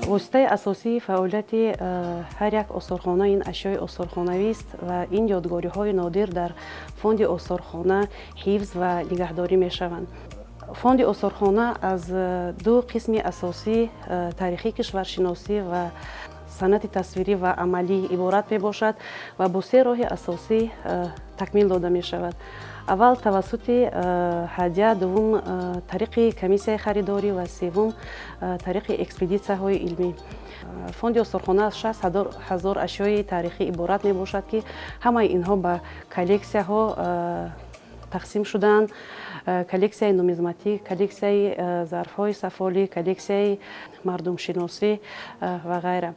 واسطه اساسی فعالیت هر یک آثارخانه این اشیاء آثارخانوی است و این یادگاری های نادر در فوند آثارخانه حفظ و نگهداری می شوند. فوند آثارخانه از دو قسم اساسی تاریخی کشورشناسی و صنعت تصویری و عملی عبارت می باشد و با سه راه اساسی تکمیل داده می شود. اول توسط هدیه، دوم طریق کمیسیه خریداری و سوم طریق اکسپدیسیه های علمی. فوند آثارخانه از 60,000 اشیاء تاریخی عبارت می باشد که همه اینها به کلکسیه ها تقسیم شدند: کلکسیه نومیزماتیک، کلکسیه ظرف های سفالی، کلکسیه مردم شناسی و غیره.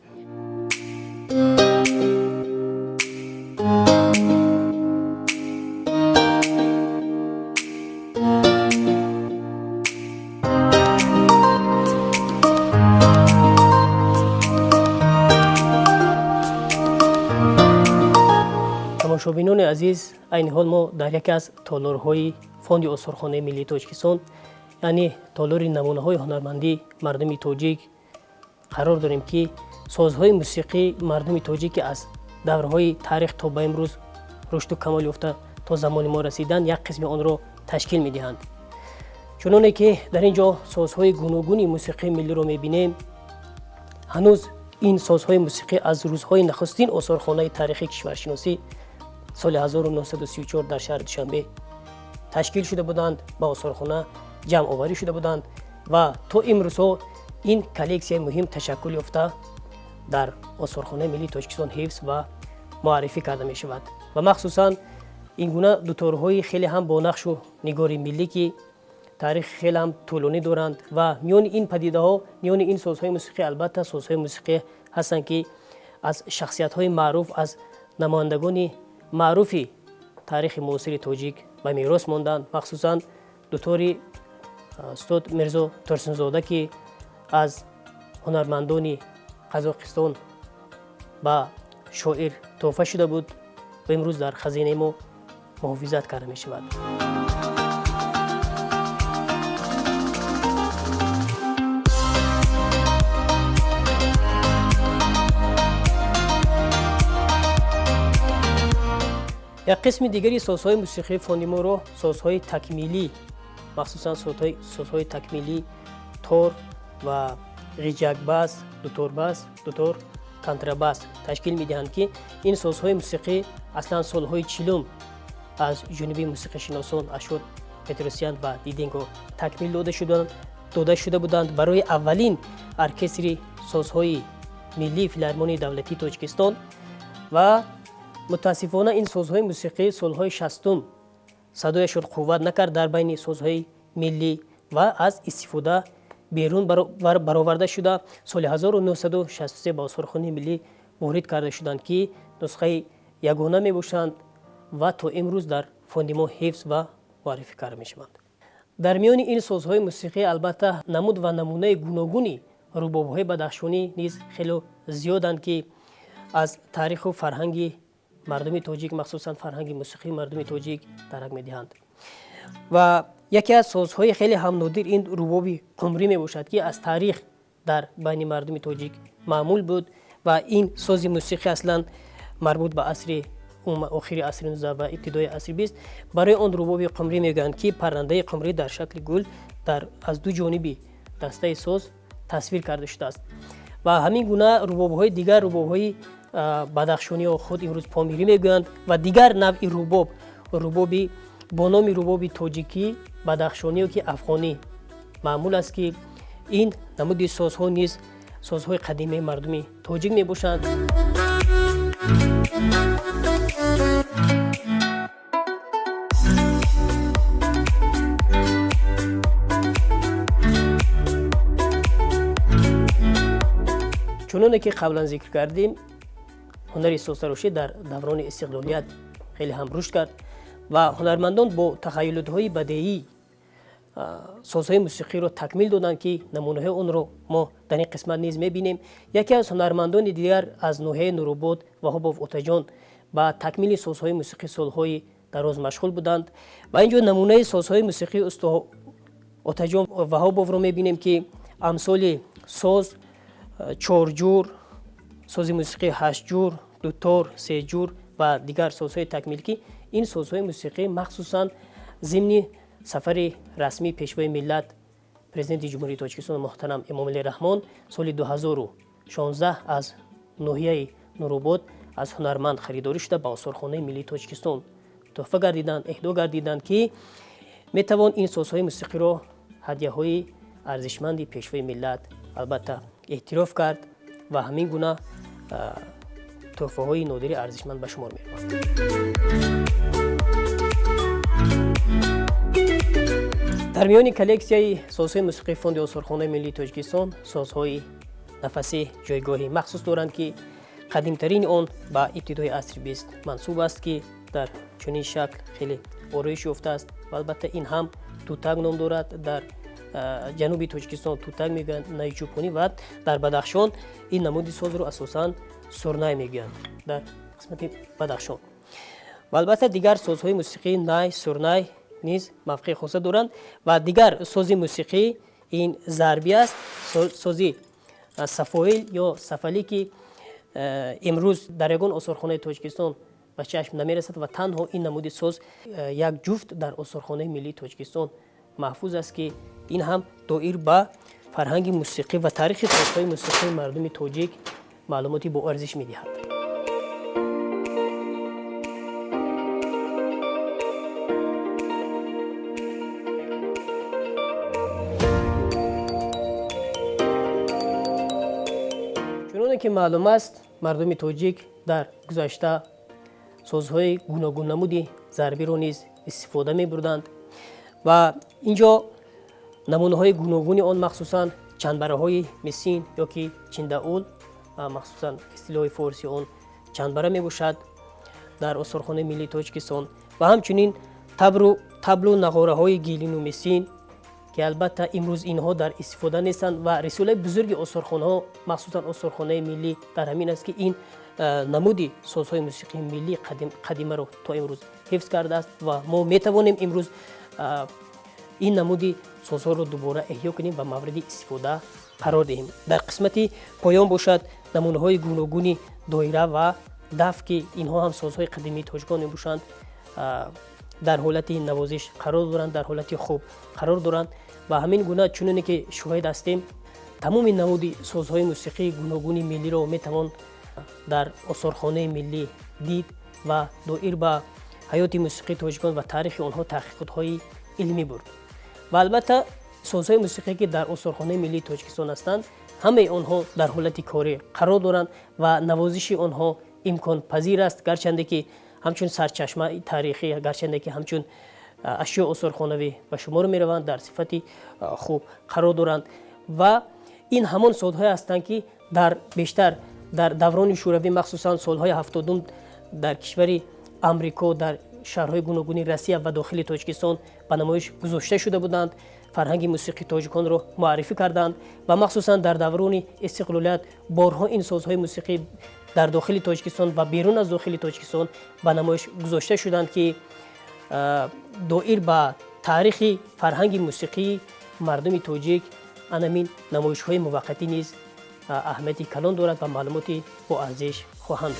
تماشابینان عزیز، این حال ما در یکی از تالارهای فوند آثارخانه ملی تاجیکستان، یعنی تالار نمونه های هنرمندی مردم تاجیک قرار داریم که سازهای موسیقی مردم تاجیک از دورهای تاریخ تا به امروز رشد و کمال یافته تا زمان ما رسیدن یک قسم آن را تشکیل می‌دهند. چنانه که در اینجا سازهای گوناگون موسیقی ملی را می‌بینیم، هنوز این سازهای موسیقی از روزهای نخستین آثارخانه تاریخی کشورشناسی سال 1934 در شهر دوشنبه تشکیل شده بودند، به آثارخانه جمع آوری شده بودند و تا امروز این کلکسیه مهم تشکل یافته در آثارخانه ملی تاجیکستان حفظ و معرفی کرده می شود و مخصوصا این گونه دوتارهای خیلی هم با نقش و نگار ملی که تاریخ خیلی هم طولانی دارند و میان این پدیده ها، میان این سازهای موسیقی البته سازهای موسیقی هستند که از شخصیت های معروف، از نمایندگان معروف تاریخ معاصر تاجیک به میراث ماندند، مخصوصا دوتار استاد میرزا ترسنزاده که از هنرمندان قزاقستان با شاعر تحفه شده بود و امروز در خزینه ما محافظت کرده می شود. یک قسم دیگری سازهای موسیقی فوند ما را سازهای تکمیلی، مخصوصا سازهای تکمیلی تور و غیجک باس، دوتار باس، دوتار کنترباس تشکیل می‌دهند که این سازهای موسیقی اصلا سالهای 40 از جنوبی موسیقی شناسان اشور پتروسیان و دیدینگو تکمیل داده شده بودند برای اولین ارکستر سازهای ملی فیلارمونی دولتی تاجیکستان و متاسفانه این سازهای موسیقی سالهای 60 صدایشان قوت نکرد در بین سازهای ملی و از استفاده بیرون برآورده شده. سال 1963 با آثارخانه ملی وارد کرده شدند که نسخه یگانه می باشند و تا امروز در فوند ما حفظ و معرفی کرده می شوند. در میان این سازهای موسیقی البته نمود و نمونه گوناگونی رباب‌های بدخشانی نیز خیلی زیادند که از تاریخ و فرهنگ مردم تاجیک، مخصوصا فرهنگ موسیقی مردم تاجیک درک می‌دهند. و یکی از سازهای خیلی هم نادر این رباب قمری می باشد که از تاریخ در بین مردم تاجیک معمول بود و این ساز موسیقی اصلا مربوط به عصر آخر عصر 19 و ابتدای عصر 20. برای آن رباب قمری میگویند که پرنده قمری در شکل گل از دو جانب دسته ساز تصویر کرده شده است و همین گونه رباب‌های دیگر، رباب‌های بدخشانی و خود امروز پامیری میگویند و دیگر نوع ربابی با نام رباب تاجیکی، بدخشانی و که افغانی معمول است که این نمود سازها نیز سازهای قدیمی مردم تاجیک می باشند. چنانه که قبلا ذکر کردیم، هنر سازتراشی در دوران استقلالیت خیلی هم رشد کرد و هنرمندان با تخیلات‌های بدیعی سازهای موسیقی را تکمیل دادند که نمونه آن را ما در این قسمت نیز می‌بینیم. یکی از هنرمندان دیگر از نوحه نورآباد وهاب اوتاجان با تکمیل سازهای موسیقی سالهای دراز مشغول بودند و اینجا نمونه سازهای موسیقی اوتاجان وهاب را می‌بینیم که امثال ساز، 4 جور، ساز موسیقی 8 جور، دوتار 3 جور و دیگر سازهای تکمیلی که این سازهای موسیقی مخصوصاً ضمن سفر رسمی پیشوای ملت پرزیدنت جمهوری تاجیکستان محترم امامعلی رحمان سال 2016 از ناحیه نوروباد از هنرمند خریداری شده به آثارخانه ملی تاجیکستان تحفه گردیدند، اهدا گردیدند که میتوان این سازهای موسیقی را هدیه های ارزشمندی پیشوای ملت البته اعتراف کرد و همین گونه تحفه های نادری ارزشمند به شمار می‌روند. در میان کلکسیای سازهای موسیقی فوند آثارخانه ملی تاجیکستان سازهای نفسی جایگاهی مخصوص دارند که قدیمترین آن به ابتدای عصر 20 منسوب است که در چنین شکل خیلی آرایش یافته است و البته این هم توتک نام دارد. در جنوبی تاجیکستان توتک میگن نای چوبانی و در بدخشان این نمودی ساز رو اساساً سرنای میگن در قسمت بدخشان و البته دیگر سازهای موسیقی نای سرنای نیز موقع خاص دارند و دیگر ساز موسیقی این ضربی است، سازی سفایل یا سفلی که امروز در یگان آثارخانه تاجیکستان به چشم نمیرسد و تنها این نمودی ساز یک جفت در آثارخانه ملی تاجیکستان محفوظ است که این هم دایر به فرهنگ موسیقی و تاریخ سازهای موسیقی مردم تاجیک معلوماتی با ارزش میدهد. چنانه که معلوم است مردم تاجیک در گذشته سازهای گوناگون نمودی ضربی را نیز استفاده می بردند و اینجا نمونه های گوناگونی آن مخصوصاً چندبره های مسین یا که چنداول مخصوصاً اصطلاح فارسی آن چندبره می باشد در آثارخانه ملی تاجیکستان و همچنین تبل و نغاره های گیلین و مسین که البته امروز اینها در استفاده نیستند و رسوله بزرگ آثارخانه ها مخصوصاً آثارخانه ملی در همین است که این نمودی سازهای موسیقی ملی قدیمه رو تا امروز حفظ کرده است و ما می توانیم امروز این نمودی سازها رو دوباره احیا کنیم و مورد استفاده قرار دهیم. در قسمت پایان باشد نمونه های گوناگونی دایره و دف که اینها هم سازهای قدیمی تاجیکان باشند در حالت نوازش قرار دارند، در حالت خوب قرار دارند و همین گونه چنانه که شاهد هستیم تمام نمودی سازهای موسیقی گوناگونی ملی را می توان در آثارخانه ملی دید و دایر به حیات موسیقی تاجیکان و تاریخ آنها تحقیقات های علمی برد و البته سازهای موسیقی که در آثارخانه ملی تاجیکستان هستند همه آنها در حالت کاری قرار دارند و نوازش آنها امکان پذیر است گرچنده که همچون سرچشمه تاریخی گرچنده که همچون اشیاء آثارخانوی به شمار می روند در صفتی خوب قرار دارند و این همان سازهای هستند که در بیشتر در دوران شوروی مخصوصا سالهای 70 در کشور امریکا در شهرهای گوناگونی روسیه و داخل تاجیکستان به نمایش گذاشته شده بودند، فرهنگ موسیقی تاجیکان را معرفی کردند و مخصوصا در دوران استقلالیت بارها این سازهای موسیقی در داخل تاجیکستان و بیرون از داخل تاجیکستان به نمایش گذاشته شدند که دایر به تاریخ فرهنگ موسیقی مردم تاجیک انمین نمایش های موقتی نیز اهمیتی کلان دارد و معلوماتی با ارزش خواهند.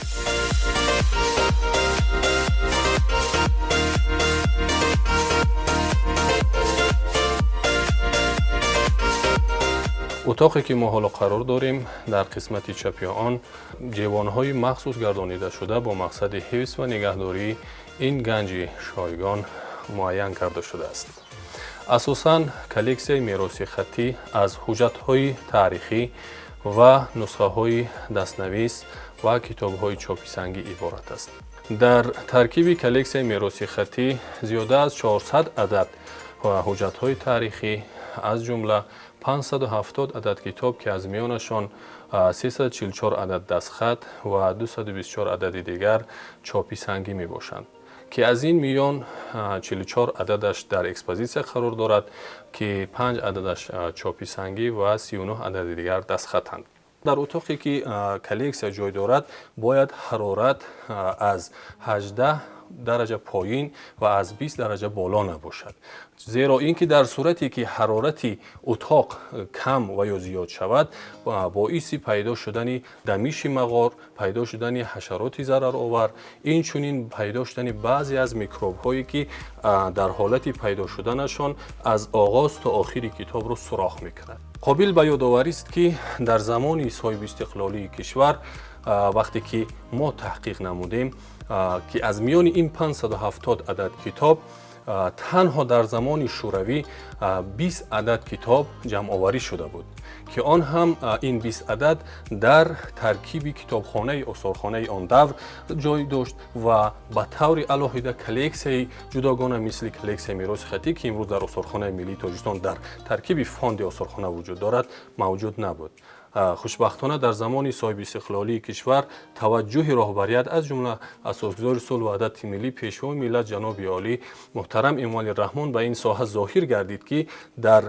اتاقی که ما حالا قرار داریم در قسمت چپی آن جوانهای مخصوص گردانیده شده با مقصد حفظ و نگهداری این گنج شایگان معین کرده شده است. اساساً کلکسیای میراثی خطی از حجت‌های تاریخی و نسخه‌های دستنویس و کتاب‌های چاپی سنگی عبارت است. در ترکیب کلکسیای میراثی خطی زیاده از 400 عدد و حجت‌های تاریخی از جمله 570 عدد کتاب که از میانشان 344 عدد دستخط و 224 عدد دیگر چاپی سنگی می باشند که از این میان 44 عددش در اکسپوزیسیا قرار دارد که 5 عددش چاپی سنگی و 39 عدد دیگر دستخطند. در اتاقی که کلکسیا جای دارد باید حرارت از 18 درجه پایین و از 20 درجه بالا نباشد. زیرا اینکه در صورتی که حرارت اتاق کم و یا زیاد شود باعث پیدا شدن دمیش مغار، پیدا شدن حشرات ضرر آور، این چنین پیدا شدن بعضی از میکروب هایی که در حالت پیدا شدنشان از آغاز تا آخر کتاب رو سوراخ میکند. قابل به یادآوری است که در زمان صاحب استقلالی کشور وقتی که ما تحقیق نمودیم که از میان این 570 عدد کتاب تنها در زمان شوروی 20 عدد کتاب جمع آوری شده بود که آن هم این 20 عدد در ترکیب کتابخانه آثارخانه آن دور جای داشت و به طور علاهده کلکسی جداگانه مثل کلکسی میراث خطی که امروز در آثارخانه ملی تاجیکستان در ترکیب فاند آثارخانه وجود دارد موجود نبود. خوشبختانه در زمان صاحب استقلالی کشور توجه رهبریت از جمله اساسگزار صلح و وحدت ملی پیشوا ملت جناب عالی محترم امامعلی الرحمن به این ساحه ظاهر گردید که در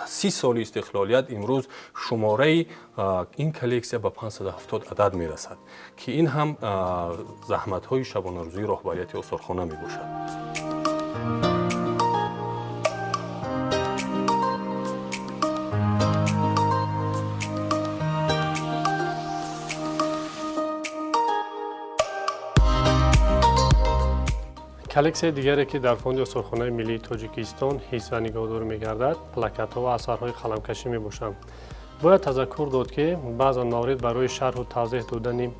30 سال استقلالیت امروز شماره این کلکسیا به 570 عدد می رسد که این هم زحمت های شبانه روزی رهبریت آثارخانه می باشد. کلکسی دیگری که در فوند آثارخانه ملی تاجیکستان حفظ و نگهداری می‌گردد پلاکت‌ها و اثرهای قلمکشی می‌باشند. باید تذکر داد که بعض موارد برای شرح و توضیح دادن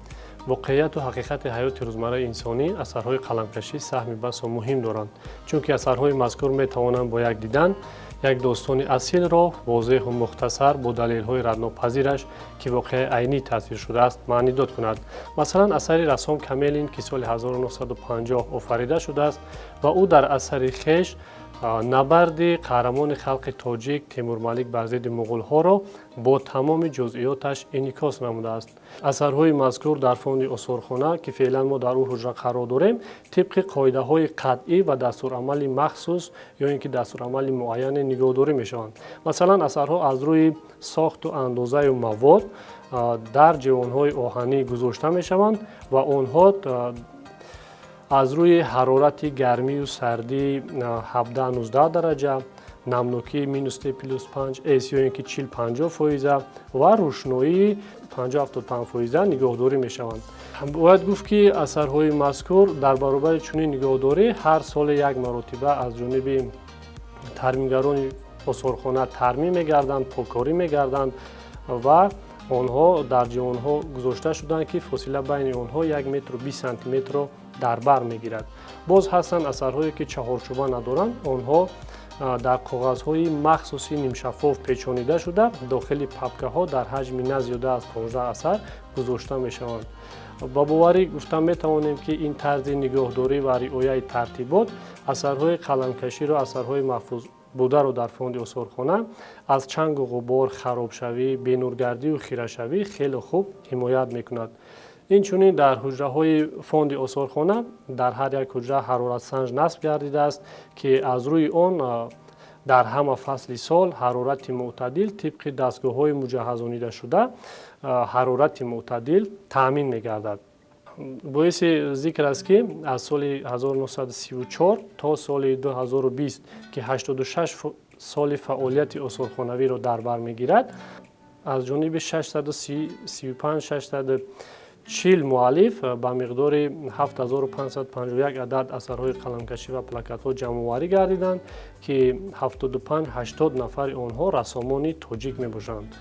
واقعیت و حقیقت حیات روزمره انسانی اثرهای قلمکشی سهم بس و مهم دارند، چون که اثرهای مذکور می‌توانند با یک دیدن یک داستان اصیل را واضح و مختصر با دلیل‌های ردناپذیرش که واقع عینی تصویر شده است معنی داد کند. مثلا اثر رسام کمیلین که سال 1950 آفریده شده است و او در اثر خویش نبرد قهرمان خلق تاجیک تیمورملک بر ضد مغول‌ها را با تمام جزئیاتش انعکاس نموده است. اثرهای مذکور در فوند آثارخانه که فعلا ما در او حجره قرار داریم طبق قاعده‌های قطعی و دستورالعمل مخصوص یا اینکه دستورالعمل معین نگهداری می‌شوند. مثلا اثرها از روی ساخت و اندازه و مواد در جوان‌های آهنی گذاشته می‌شوند و آنها از روی حرارت گرمی و سردی 17-19 درجه، نمناکی -3+5 ایس یا اینکه 40-50% و روشنایی 50-75% نگهداری می‌شوند. باید گفت که اثرهای مذکور در برابر چنین نگهداری هر سال یک مرتبه از جانب ترمیمگران آثارخانه ترمیم می‌گردند، پاککاری می‌گردند و آنها در جوان‌ها گذاشته شدند که فاصله بین آنها 1 متر و 20 سانتی متر در بر می‌گیرد. باز هستند اثرهایی که چهارچوبه ندارند، آنها در کاغذهای مخصوصی نیم شفاف پیچانیده شده داخل پاپکه‌ها در حجم نه زیاده از 15 اثر گذاشته می‌شوند. با باوری گفتن می‌توانیم که این طرز نگهداری و رعایت ترتیبات اثرهای قلمکشی را اثرهای محفوظ بوده رو در فوند آثارخانه از چنگ و غبار، خرابشوی، بینورگردی و خیره‌شوی خیلی خوب حمایت می‌کند. این چنین در حجره‌های فوند آثارخانه در هر یک حجره حرارت سنج نصب گردیده است که از روی آن در همه فصل سال حرارت معتدل طبق دستگاه‌های مجهزانیده شده حرارت معتدل تأمین می‌گردد. باعث ذکر است که از سال 1934 تا سال 2020 که 86 سال فعالیت آثارخانوی را در بر می‌گیرد از جانب 635-640 مؤلف به مقدار 7551 عدد اثرهای قلمکشی و پلاکت‌ها جمع‌آوری گردیدند که 75-80 نفر آنها رسامان تاجیک می‌باشند.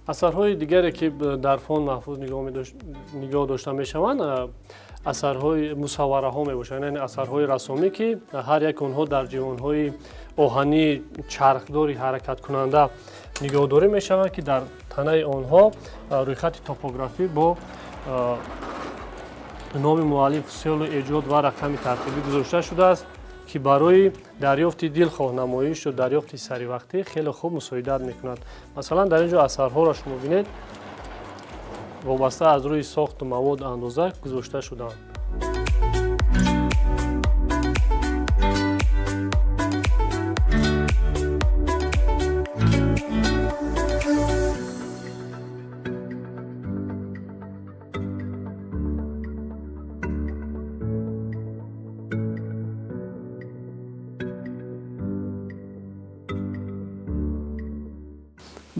اثرهای دیگری که در فوند محفوظ نگاه داشته می‌شوند اثرهای مصوره ها می‌باشند، یعنی اثرهای رسامی که هر یک آنها در جوان‌های آهنی چرخداری حرکت کننده نگهداری می‌شوند که در تنه آنها رویخط توپوگرافی با نام مؤلف، سال ایجاد و رقم ترتیبی گذاشته شده است که برای دریافت دلخواه نمایش و دریافت سری وقتی خیلی خوب مساعدت می‌کند. مثلا در اینجا اثرها را شما بینید وابسته از روی ساخت و مواد اندازه گذاشته شده‌اند.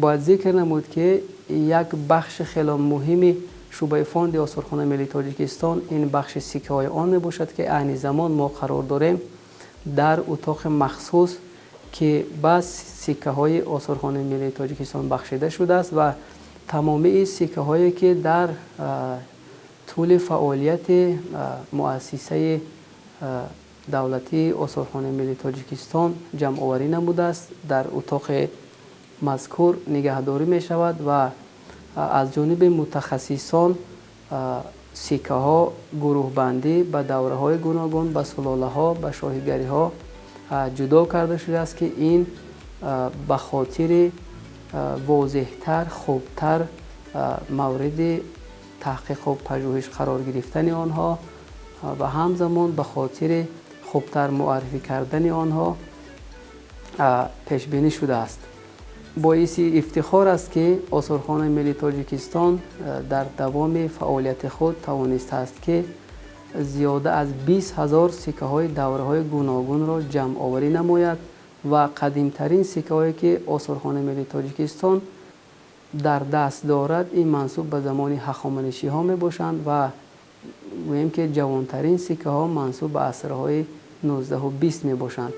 باید ذکر نمود که یک بخش خیلی مهمی شعبه فوند آثارخانه ملی تاجیکستان این بخش سکه های آن می باشد که این زمان ما قرار داریم در اتاق مخصوص که بس سکه های آثارخانه ملی تاجیکستان بخشیده شده است و تمامی این سکه هایی که در طول فعالیت مؤسسه دولتی آثارخانه ملی تاجیکستان جمع آوری نموده است در اتاق مذکور نگهداری می شود و از جانب متخصصان سکه ها گروه بندی به دوره های گوناگون، به سلاله ها، به شاهیگری ها جدا کرده شده است که این به خاطر واضحتر، خوبتر مورد تحقیق و پژوهش قرار گرفتن آنها و همزمان به خاطر خوبتر معرفی کردن آنها پیش بینی شده است. باعث افتخار است که آثارخانه ملی تاجیکستان در دوام فعالیت خود توانسته است که زیاده از 20,000 سکه های دوره های گوناگون را جمع آوری نماید و قدیمترین سکه هایی که آثارخانه ملی تاجیکستان در دست دارد این منسوب به زمان هخامنشی ها می باشند و گوییم که جوانترین سکه ها منسوب به عصرهای 19 و 20 می باشند.